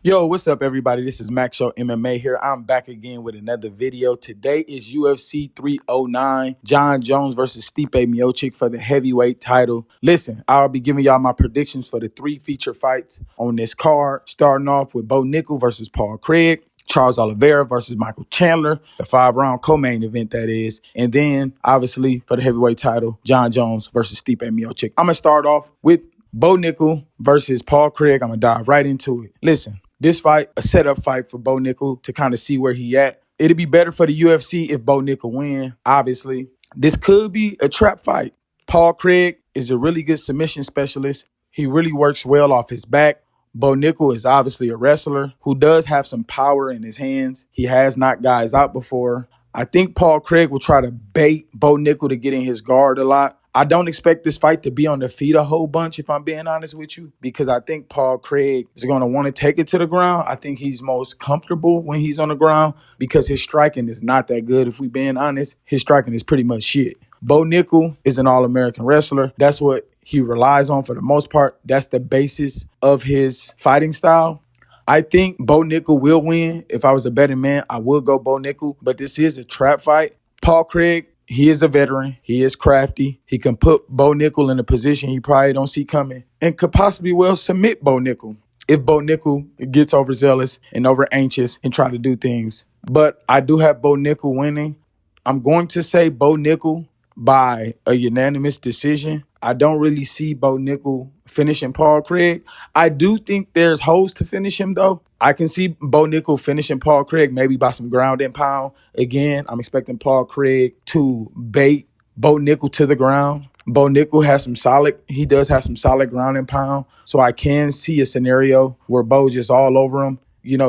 Yo, what's up, everybody? This is Max Show MMA here. I'm back again with another video. Today is UFC 309, John Jones versus Stipe Miocic for the heavyweight title. Listen, I'll be giving y'all my predictions for the three feature fights on this card, starting off with Bo Nickel versus Paul Craig, Charles Oliveira versus Michael Chandler, the 5-round co-main event that is. And then, obviously, for the heavyweight title, John Jones versus Stipe Miocic. I'm going to start off with Bo Nickel versus Paul Craig. I'm going to dive right into it. Listen, this fight, a setup fight for Bo Nickel to kind of see where he at. It'd be better for the UFC if Bo Nickel win, obviously. This could be a trap fight. Paul Craig is a really good submission specialist. He really works well off his back. Bo Nickel is obviously a wrestler who does have some power in his hands. He has knocked guys out before. I think Paul Craig will try to bait Bo Nickel to get in his guard a lot. I don't expect this fight to be on the feet a whole bunch, if I'm being honest with you, because I think Paul Craig is going to want to take it to the ground. I think he's most comfortable when he's on the ground because his striking is not that good. If we're being honest, his striking is pretty much shit. Bo Nickel is an All-American wrestler. That's what he relies on for the most part. That's the basis of his fighting style. I think Bo Nickel will win. If I was a betting man, I would go Bo Nickel, but this is a trap fight. Paul Craig, he is a veteran. He is crafty. He can put Bo Nickel in a position he probably don't see coming and could possibly well submit Bo Nickel if Bo Nickel gets overzealous and over anxious and try to do things. But I do have Bo Nickel winning. I'm going to say Bo Nickel by a unanimous decision. I don't really see Bo Nickel finishing Paul Craig. I do think there's holes to finish him, though. I can see Bo Nickel finishing Paul Craig maybe by some ground and pound. Again, I'm expecting Paul Craig to bait Bo Nickel to the ground. Bo Nickel he does have some solid ground and pound. So I can see a scenario where Bo just all over him,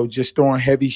just throwing heavy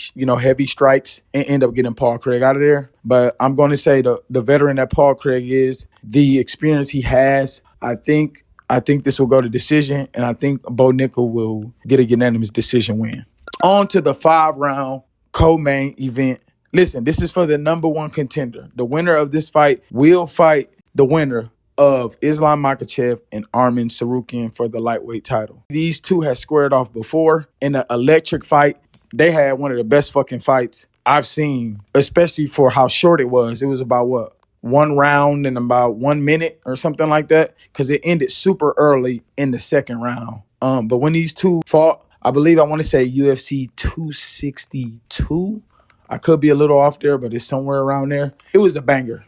strikes and end up getting Paul Craig out of there. But I'm going to say the veteran that Paul Craig is, the experience he has, I think this will go to decision, and I think Bo Nickel will get a unanimous decision win. On to the 5-round co-main event. Listen, this is for the number one contender. The winner of this fight will fight the winner of Islam Makhachev and Arman Tsarukyan for the lightweight title. These two have squared off before in an electric fight. They had one of the best fucking fights I've seen, especially for how short it was. It was about, one round and about 1 minute or something like that, because it ended super early in the second round. But when these two fought, I believe I want to say UFC 262. I could be a little off there, but it's somewhere around there. It was a banger.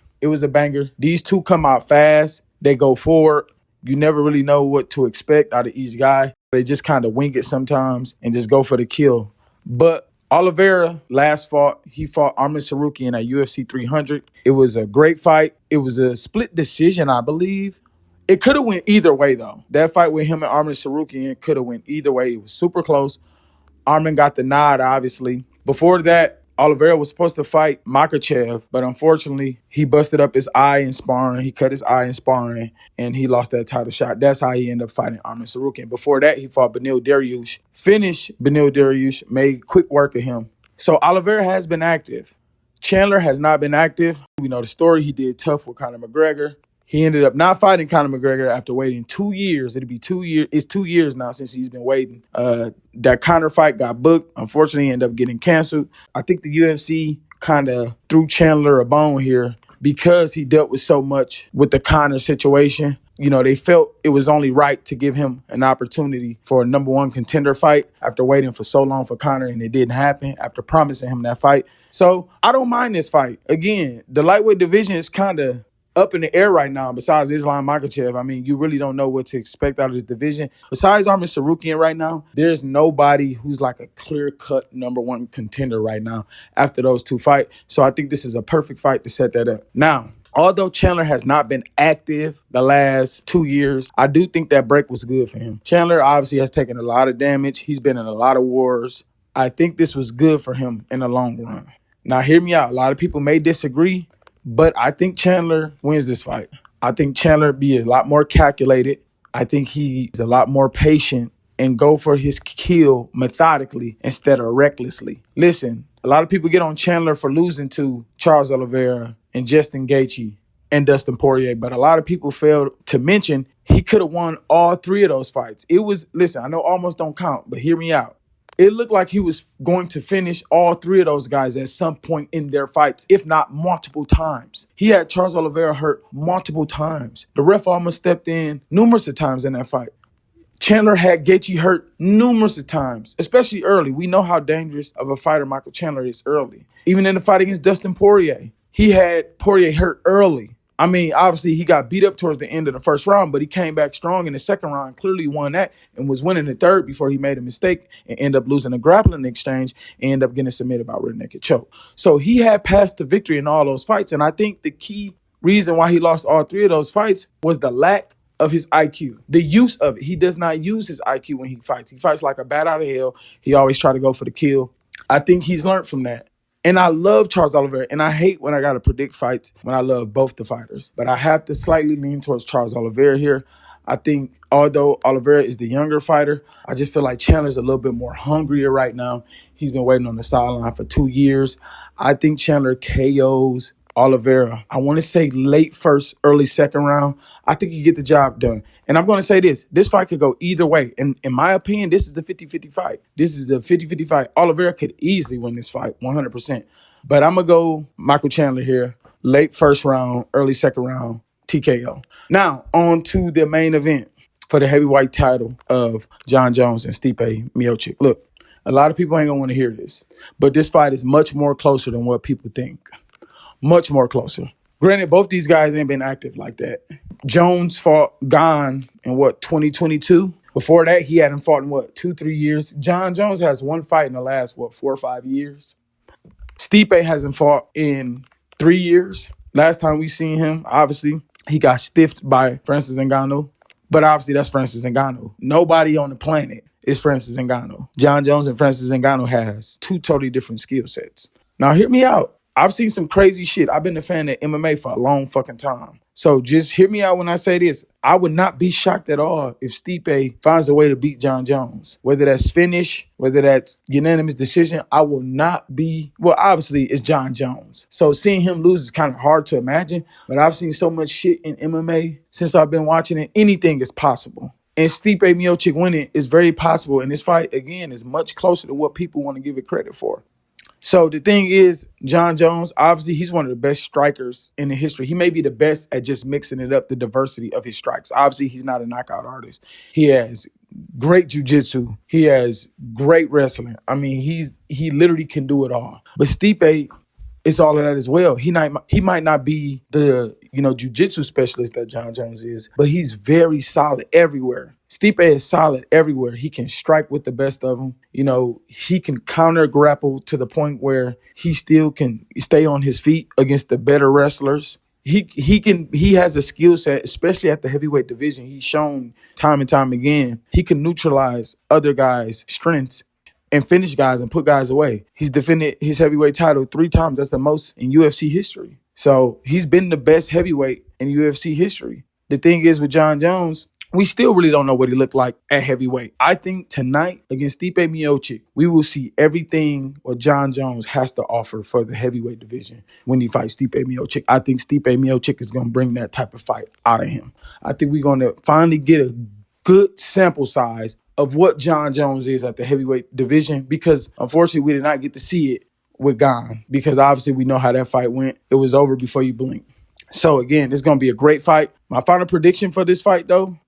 These two come out fast. They go forward. You never really know what to expect out of each guy. They just kind of wing it sometimes and just go for the kill. But Oliveira he fought Arman Tsarukyan at UFC 300. It was a great fight. It was a split decision, I believe. It could have went either way, though. That fight with him and Arman Tsarukyan could have went either way. It was super close. Arman got the nod, obviously. Before that, Oliveira was supposed to fight Makhachev, but unfortunately, he busted up his eye in sparring. He cut his eye in sparring, and he lost that title shot. That's how he ended up fighting Arman Tsarukyan. Before that, he fought Beneil Dariush. Finished Beneil Dariush, made quick work of him. So Oliveira has been active. Chandler has not been active. We know the story. He did tough with Conor McGregor. He ended up not fighting Conor McGregor after waiting 2 years. It'll be 2 years. It's 2 years now since he's been waiting. That Conor fight got booked. Unfortunately, he ended up getting canceled. I think the UFC kind of threw Chandler a bone here because he dealt with so much with the Conor situation. They felt it was only right to give him an opportunity for a number one contender fight after waiting for so long for Conor, and it didn't happen after promising him that fight. So I don't mind this fight. Again, the lightweight division is kind of up in the air right now besides Islam Makhachev. I mean, you really don't know what to expect out of this division. Besides Arman Tsarukyan right now, there's nobody who's like a clear-cut number one contender right now after those two fights. So I think this is a perfect fight to set that up. Now, although Chandler has not been active the last 2 years, I do think that break was good for him. Chandler obviously has taken a lot of damage. He's been in a lot of wars. I think this was good for him in the long run. Now, hear me out. A lot of people may disagree, but I think Chandler wins this fight. I think Chandler be a lot more calculated. I think he's a lot more patient and go for his kill methodically instead of recklessly. Listen, a lot of people get on Chandler for losing to Charles Oliveira and Justin Gaethje and Dustin Poirier, but a lot of people failed to mention he could have won all three of those fights. Listen, I know almost don't count, but hear me out. It looked like he was going to finish all three of those guys at some point in their fights, if not multiple times. He had Charles Oliveira hurt multiple times. The ref almost stepped in numerous of times in that fight. Chandler had Gaethje hurt numerous of times, especially early. We know how dangerous of a fighter Michael Chandler is early. Even in the fight against Dustin Poirier, he had Poirier hurt early. I mean, obviously, he got beat up towards the end of the first round, but he came back strong in the second round, clearly won that, and was winning the third before he made a mistake and ended up losing a grappling exchange and ended up getting submitted by rear naked choke. So he had passed the victory in all those fights, and I think the key reason why he lost all three of those fights was the lack of his IQ, the use of it. He does not use his IQ when he fights. He fights like a bat out of hell. He always try to go for the kill. I think he's learned from that. And I love Charles Oliveira, and I hate when I got to predict fights when I love both the fighters. But I have to slightly lean towards Charles Oliveira here. I think although Oliveira is the younger fighter, I just feel like Chandler's a little bit more hungrier right now. He's been waiting on the sideline for 2 years. I think Chandler KOs Oliveira. I want to say late first, early second round. I think he get the job done. And I'm going to say this. This fight could go either way. And in my opinion, this is the 50-50 fight. This is the 50-50 fight. Oliveira could easily win this fight, 100%. But I'm going to go Michael Chandler here. Late first round, early second round, TKO. Now, on to the main event for the heavyweight title of Jon Jones and Stipe Miocic. Look, a lot of people ain't going to want to hear this. But this fight is much more closer than what people think. Much more closer. Granted, both these guys ain't been active like that. Jones fought Gane in 2022? Before that, he hadn't fought in 2-3 years. Jon Jones has one fight in the last 4 or 5 years. Stipe hasn't fought in 3 years. Last time we seen him, obviously, he got stiffed by Francis Ngannou. But obviously, that's Francis Ngannou. Nobody on the planet is Francis Ngannou. Jon Jones and Francis Ngannou has two totally different skill sets. Now, hear me out. I've seen some crazy shit. I've been a fan of MMA for a long fucking time. So just hear me out when I say this. I would not be shocked at all if Stipe finds a way to beat Jon Jones. Whether that's finish, whether that's unanimous decision, I will not be... Well, obviously, it's Jon Jones. So seeing him lose is kind of hard to imagine. But I've seen so much shit in MMA since I've been watching it. Anything is possible. And Stipe Miocic winning is very possible. And this fight, again, is much closer to what people want to give it credit for. So the thing is, Jon Jones, obviously, he's one of the best strikers in the history. He may be the best at just mixing it up, the diversity of his strikes. Obviously, he's not a knockout artist. He has great jiu-jitsu. He has great wrestling. I mean, he literally can do it all. But Stipe is all of that as well. He might not be the jiu-jitsu specialist that Jon Jones is, but he's very solid everywhere. Stipe is solid everywhere. He can strike with the best of them. He can counter grapple to the point where he still can stay on his feet against the better wrestlers. He has a skill set, especially at the heavyweight division. He's shown time and time again, he can neutralize other guys' strengths and finish guys and put guys away. He's defended his heavyweight title 3 times. That's the most in UFC history. So he's been the best heavyweight in UFC history. The thing is with Jon Jones, we still really don't know what he looked like at heavyweight. I think tonight against Stipe Miocic, we will see everything what Jon Jones has to offer for the heavyweight division when he fights Stipe Miocic. I think Stipe Miocic is going to bring that type of fight out of him. I think we're going to finally get a good sample size of what Jon Jones is at the heavyweight division, because unfortunately we did not get to see it with Gane, because obviously we know how that fight went. It was over before you blink. So again, it's going to be a great fight. My final prediction for this fight, though,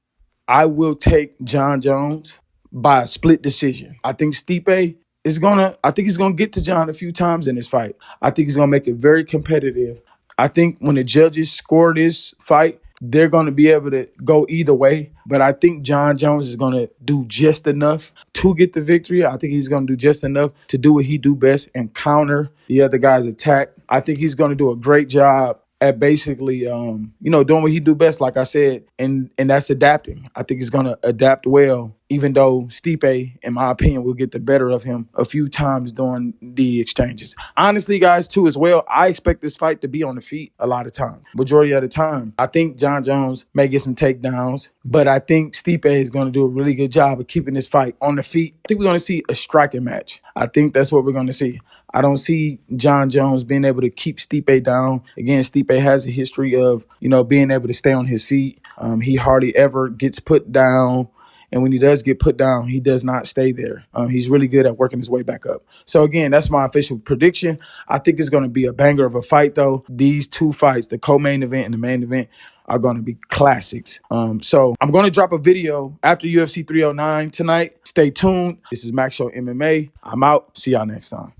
I will take Jon Jones by a split decision. I think Stipe is he's gonna get to Jon a few times in this fight. I think he's gonna make it very competitive. I think when the judges score this fight, they're gonna be able to go either way. But I think Jon Jones is gonna do just enough to get the victory. I think he's gonna do just enough to do what he do best and counter the other guy's attack. I think he's gonna do a great job at basically, doing what he do best, like I said, and that's adapting. I think he's going to adapt well, even though Stipe, in my opinion, will get the better of him a few times during the exchanges. Honestly, guys, too, as well, I expect this fight to be on the feet a lot of time. Majority of the time. I think Jon Jones may get some takedowns, but I think Stipe is going to do a really good job of keeping this fight on the feet. I think we're going to see a striking match. I think that's what we're going to see. I don't see Jon Jones being able to keep Stipe down. Again, Stipe has a history of, being able to stay on his feet. He hardly ever gets put down. And when he does get put down, he does not stay there. He's really good at working his way back up. So again, that's my official prediction. I think it's going to be a banger of a fight, though. These two fights, the co-main event and the main event, are going to be classics. So I'm going to drop a video after UFC 309 tonight. Stay tuned. This is Max Show MMA. I'm out. See y'all next time.